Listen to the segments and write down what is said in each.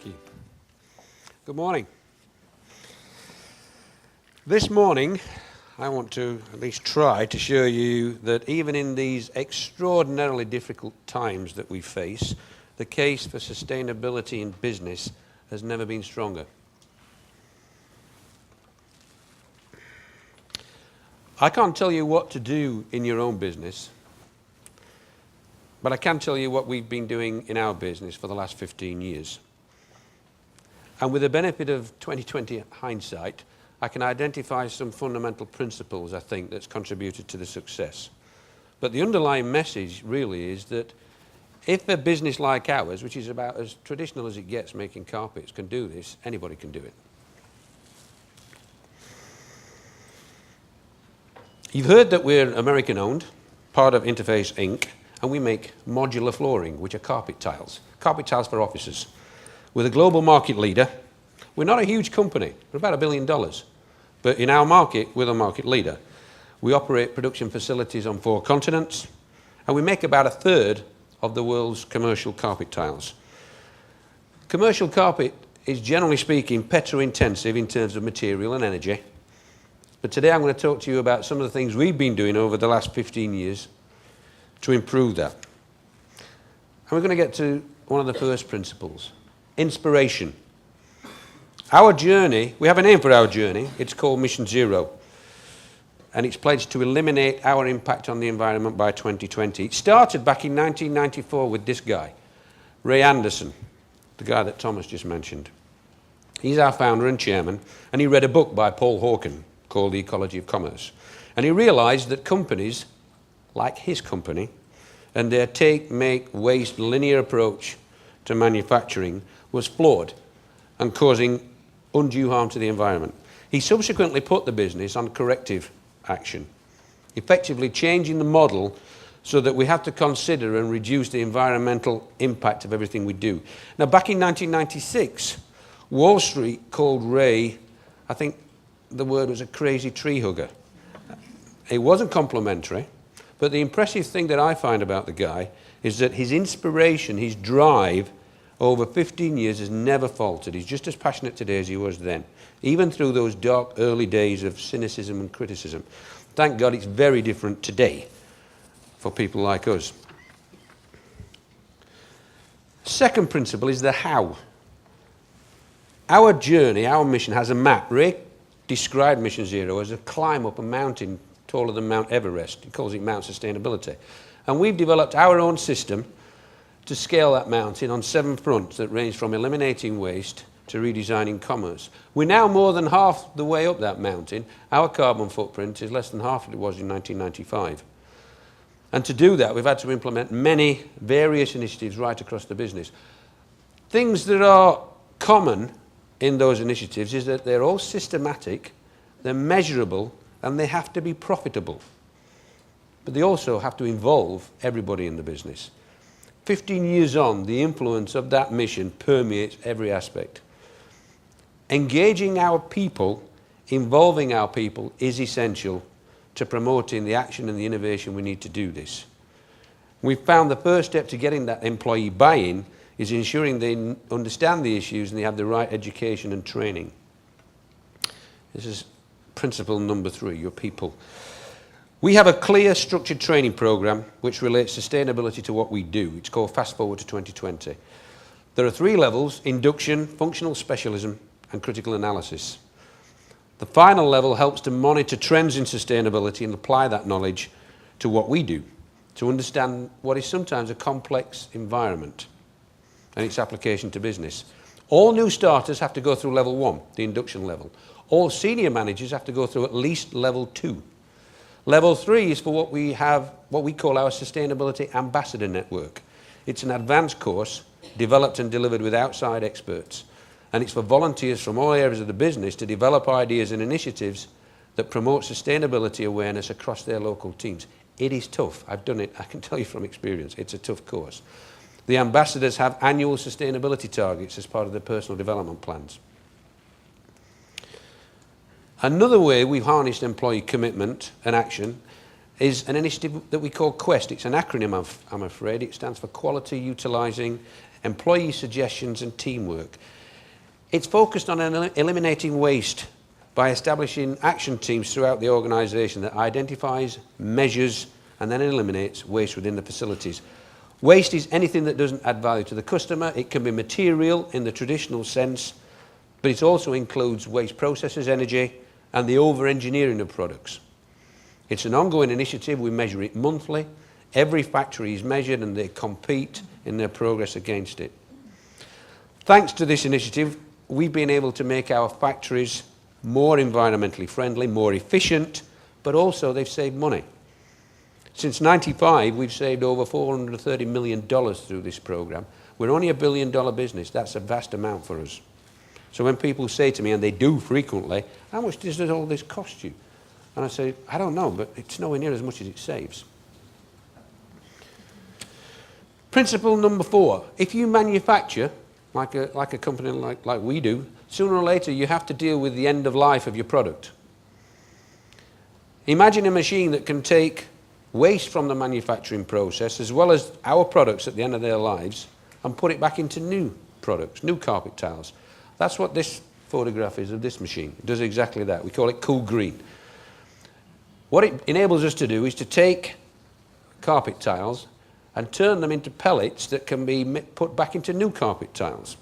Thank you. Good morning. This morning, I want to at least try to show you that even in these extraordinarily difficult times that we face, the case for sustainability in business has never been stronger. I can't tell you what to do in your own business, but I can tell you what we've been doing in our business for the last 15 years. And with the benefit of 2020 hindsight, I can identify some fundamental principles, I think, that's contributed to the success. But the underlying message really is that if a business like ours, which is about as traditional as it gets making carpets, can do this, anybody can do it. You've heard that we're American-owned, part of Interface Inc., and we make modular flooring, which are carpet tiles for offices. We're the global market leader. We're not a huge company. We're about $1 billion. But in our market, we're the market leader. We operate production facilities on 4 continents, and we make about 1/3 of the world's commercial carpet tiles. Commercial carpet is, generally speaking, petro-intensive in terms of material and energy. But today I'm going to talk to you about some of the things we've been doing over the last 15 years to improve that. And we're going to get to one of the first principles, inspiration. Our journey, we have a name for our journey, it's called Mission Zero. And it's pledged to eliminate our impact on the environment by 2020. It started back in 1994 with this guy, Ray Anderson, the guy that Thomas just mentioned. He's our founder and chairman, and he read a book by Paul Hawken called The Ecology of Commerce. And he realized that companies, like his company, and their take, make, waste, linear approach to manufacturing was flawed and causing undue harm to the environment. He subsequently put the business on corrective action, effectively changing the model so that we have to consider and reduce the environmental impact of everything we do. Now, back in 1996, Wall Street called Ray, I think the word was a crazy tree hugger. It wasn't complimentary, but the impressive thing that I find about the guy is that his inspiration, his drive, over 15 years has never faltered. He's just as passionate today as he was then, even through those dark early days of cynicism and criticism. Thank God it's very different today for people like us. Second principle is the how. Our journey, our mission has a map. Ray described Mission Zero as a climb up a mountain taller than Mount Everest. He calls it Mount Sustainability. And we've developed our own system to scale that mountain on 7 fronts that range from eliminating waste to redesigning commerce. We're now more than half the way up that mountain. Our carbon footprint is less than half what it was in 1995. And to do that, we've had to implement many various initiatives right across the business. Things that are common in those initiatives is that they're all systematic, they're measurable, and they have to be profitable. But they also have to involve everybody in the business. 15 years on, the influence of that mission permeates every aspect. Engaging our people, involving our people, is essential to promoting the action and the innovation we need to do this. We've found the first step to getting that employee buy-in is ensuring they understand the issues and they have the right education and training. This is principle number 3, your people. We have a clear, structured training program which relates sustainability to what we do. It's called Fast Forward to 2020. There are 3 levels: induction, functional specialism, and critical analysis. The final level helps to monitor trends in sustainability and apply that knowledge to what we do, to understand what is sometimes a complex environment and its application to business. All new starters have to go through level 1, the induction level. All senior managers have to go through at least level 2. Level 3 is for what we call our Sustainability Ambassador Network. It's an advanced course developed and delivered with outside experts. And it's for volunteers from all areas of the business to develop ideas and initiatives that promote sustainability awareness across their local teams. It is tough. I've done it. I can tell you from experience. It's a tough course. The ambassadors have annual sustainability targets as part of their personal development plans. Another way we've harnessed employee commitment and action is an initiative that we call QUEST. It's an acronym, I'm afraid. It stands for Quality Utilising employee suggestions and teamwork. It's focused on eliminating waste by establishing action teams throughout the organisation that identifies, measures and then eliminates waste within the facilities. Waste is anything that doesn't add value to the customer. It can be material in the traditional sense, but it also includes waste processes, energy and the over-engineering of products. It's an ongoing initiative. We measure it monthly. Every factory is measured and they compete in their progress against it. Thanks to this initiative, we've been able to make our factories more environmentally friendly, more efficient, but also they've saved money. Since '95, we've saved over $430 million through this program. We're only a $1 billion business. That's a vast amount for us. So when people say to me, and they do frequently, how much does all this cost you? And I say, I don't know, but it's nowhere near as much as it saves. Principle number 4, if you manufacture, like a company like we do, sooner or later you have to deal with the end of life of your product. Imagine a machine that can take waste from the manufacturing process as well as our products at the end of their lives and put it back into new products, new carpet tiles. That's what this photograph is of this machine. It does exactly that. We call it Cool Green. What it enables us to do is to take carpet tiles and turn them into pellets that can be put back into new carpet tiles.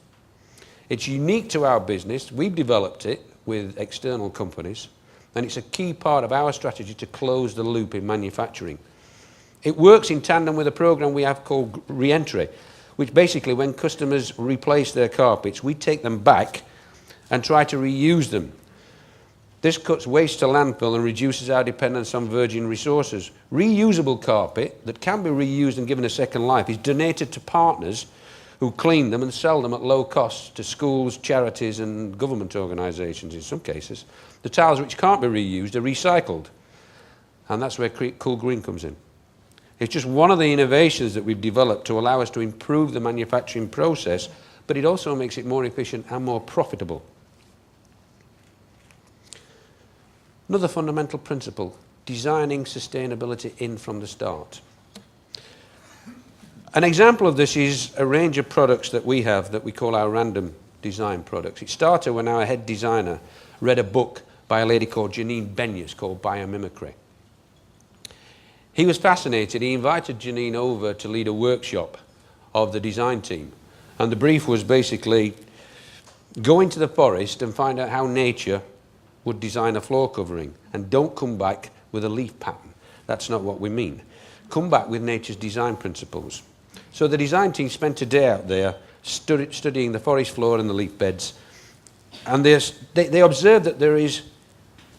It's unique to our business. We've developed it with external companies, and it's a key part of our strategy to close the loop in manufacturing. It works in tandem with a program we have called Re-Entry, which basically when customers replace their carpets, we take them back and try to reuse them. This cuts waste to landfill and reduces our dependence on virgin resources. Reusable carpet that can be reused and given a second life is donated to partners who clean them and sell them at low cost to schools, charities and government organisations in some cases. The tiles which can't be reused are recycled, and that's where Cool Green comes in. It's just one of the innovations that we've developed to allow us to improve the manufacturing process, but it also makes it more efficient and more profitable. Another fundamental principle, designing sustainability in from the start. An example of this is a range of products that we have that we call our random design products. It started when our head designer read a book by a lady called Janine Benyus called Biomimicry. He was fascinated. He invited Janine over to lead a workshop of the design team. And the brief was basically go into the forest and find out how nature would design a floor covering, and don't come back with a leaf pattern. That's not what we mean. Come back with nature's design principles. So the design team spent a day out there studying the forest floor and the leaf beds, and they observed that there is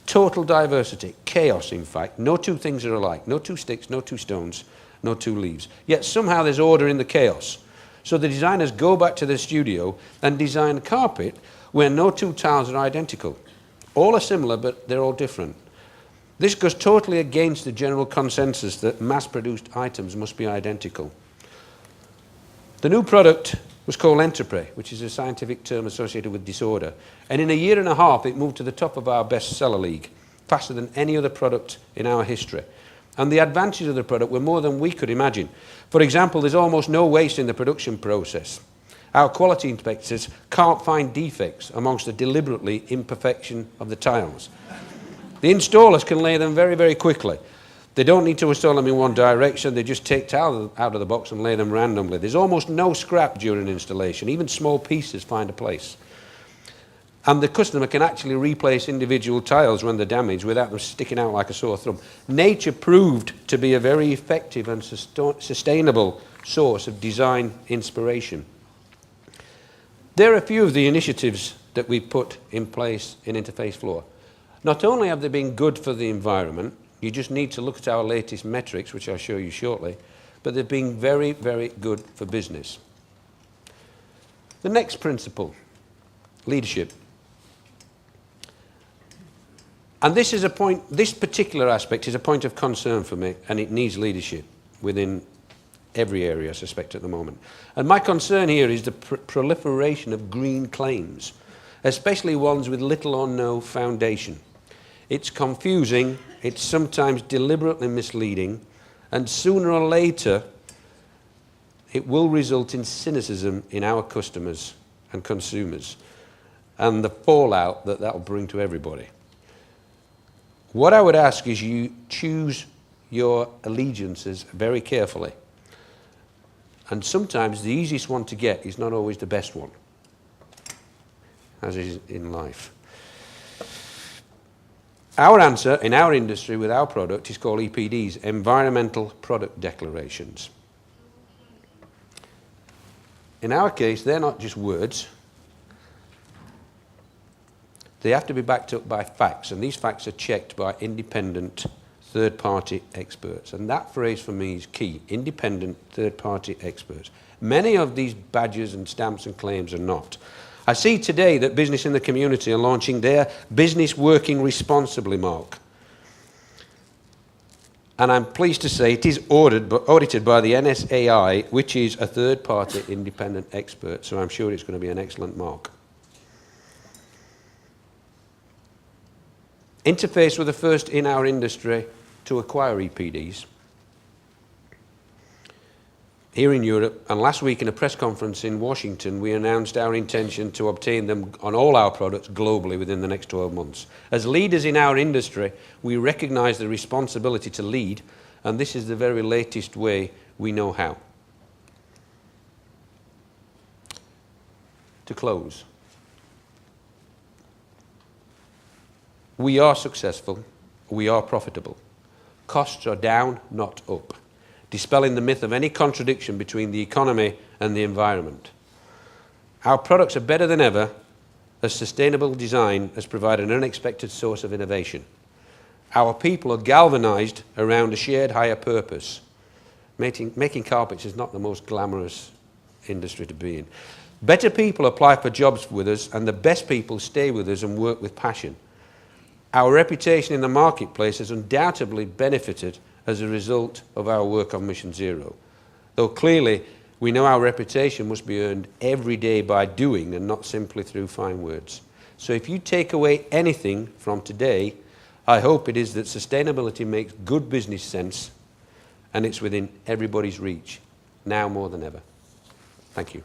total diversity, chaos in fact. No two things are alike, no two sticks, no two stones, no two leaves. Yet somehow there's order in the chaos. So the designers go back to the studio and design a carpet where no two tiles are identical. All are similar, but they're all different. This goes totally against the general consensus that mass-produced items must be identical. The new product was called Entropy, which is a scientific term associated with disorder. And in a year and a half, it moved to the top of our bestseller league, faster than any other product in our history. And the advantages of the product were more than we could imagine. For example, there's almost no waste in the production process. Our quality inspectors can't find defects amongst the deliberately imperfection of the tiles. The installers can lay them very, very quickly. They don't need to install them in one direction. They just take tiles out of the box and lay them randomly. There's almost no scrap during installation. Even small pieces find a place. And the customer can actually replace individual tiles when they're damaged without them sticking out like a sore thumb. Nature proved to be a very effective and sustainable source of design inspiration. There are a few of the initiatives that we've put in place in InterfaceFLOR. Not only have they been good for the environment, you just need to look at our latest metrics, which I'll show you shortly, but they've been very, very good for business. The next principle, leadership. And this is a point, this particular aspect is a point of concern for me, and it needs leadership within every area, I suspect, at the moment. And my concern here is the proliferation of green claims, especially ones with little or no foundation. It's confusing, it's sometimes deliberately misleading, and sooner or later, it will result in cynicism in our customers and consumers and the fallout that that will bring to everybody. What I would ask is you choose your allegiances very carefully. And sometimes the easiest one to get is not always the best one, as is in life. Our answer in our industry with our product is called EPDs, Environmental Product Declarations. In our case, they're not just words. They have to be backed up by facts, and these facts are checked by independent third-party experts. And that phrase for me is key, independent third-party experts. Many of these badges and stamps and claims are not. I see today that business in the community are launching their Business Working Responsibly mark. And I'm pleased to say it is audited by the NSAI, which is a third-party independent expert, so I'm sure it's going to be an excellent mark. Interface were the first in our industry to acquire EPDs here in Europe, and last week in a press conference in Washington we announced our intention to obtain them on all our products globally within the next 12 months. As leaders in our industry, we recognise the responsibility to lead, and this is the very latest way we know how. To close, we are successful, we are profitable. Costs are down, not up, dispelling the myth of any contradiction between the economy and the environment. Our products are better than ever, as sustainable design has provided an unexpected source of innovation. Our people are galvanised around a shared higher purpose. Making carpets is not the most glamorous industry to be in. Better people apply for jobs with us, and the best people stay with us and work with passion. Our reputation in the marketplace has undoubtedly benefited as a result of our work on Mission Zero. Though clearly we know our reputation must be earned every day by doing and not simply through fine words. So if you take away anything from today, I hope it is that sustainability makes good business sense and it's within everybody's reach, now more than ever. Thank you.